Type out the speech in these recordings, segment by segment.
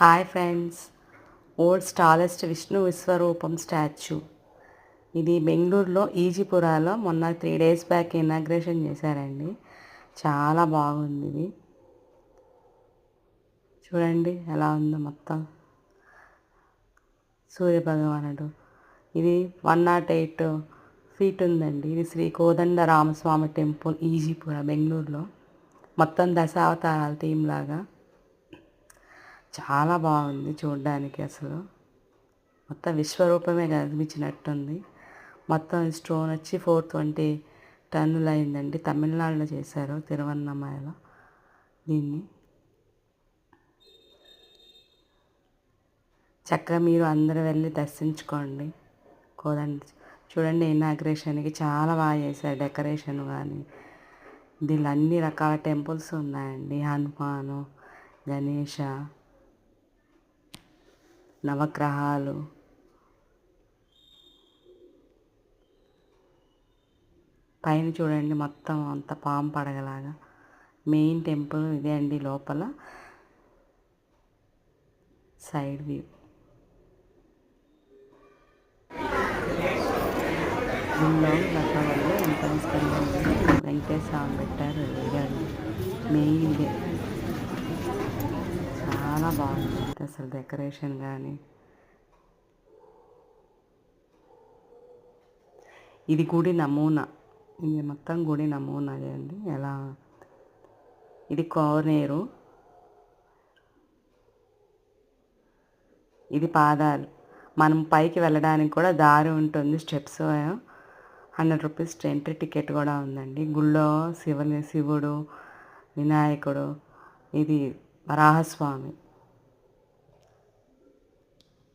Hi friends, world's tallest Vishnu Vishwaroopam statue. ఇది బెంగళూరులో ఈజీపురాలో మొన్న 3 days బ్యాక్ ఇనాగ్రేషన్ చేశారండి. చాలా బాగుంది. ఇది చూడండి ఎలా ఉందో. మొత్తం సూర్యభగవానుడు. ఇది 108 feet ఉందండి. ఇది శ్రీ కోదండ రామస్వామి టెంపుల్, ఈజీపుర, బెంగళూరులో. మొత్తం దశావతారాల థీమ్ లాగా చాలా బాగుంది చూడడానికి. అసలు మొత్తం విశ్వరూపమే కనిపించినట్టుంది. మొత్తం స్టోన్ వచ్చి 420 టన్నులు అయిందండి. తమిళనాడులో చేశారు, తిరువన్నమలలో. దీన్ని చక్కగా మీరు అందరూ వెళ్ళి దర్శించుకోండి. కోదండ చూడండి, ఇనాగ్రేషన్కి చాలా బాగా చేశారు. డెకరేషన్ కానీ దీనిలో అన్ని రకాల టెంపుల్స్ ఉన్నాయండి. హనుమాను, గణేష, నవగ్రహాలు, పైన చూడండి మొత్తం అంత పాము పడగలాగా. మెయిన్ టెంపుల్ ఇదే అండి. లోపల సైడ్ వ్యూ. దీనిలో రకాలలో ఎంట్రన్స్ వెంకటేశ్వర స్వామి పెట్టారు. ఇదండి మెయిన్. ఇదే చాలా బాగుంది అసలు డెకరేషన్ కానీ. ఇది గుడి నమూనా. ఇది మొత్తం గుడి నమూనా అండి. ఎలా ఇది కోనేరు. ఇది పాదాలు. మనం పైకి వెళ్ళడానికి కూడా దారి ఉంటుంది. స్టెప్స్ 100 రూపీస్ ఎంట్రీ టికెట్ కూడా ఉందండి. గుళ్ళో శివుడు, వినాయకుడు, ఇది వరాహస్వామి.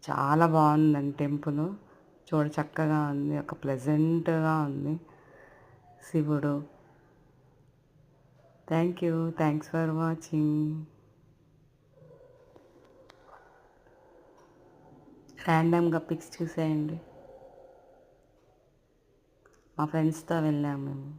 చాలా బాగుందండి టెంపుల్. చూడ చక్కగా ఉంది, ఒక ప్లెజెంట్గా ఉంది. శివుడు. Thanks for watching. ర్యాండమ్గా పిక్స్ చూసేయండి. మా ఫ్రెండ్స్తో వెళ్ళాము మేము.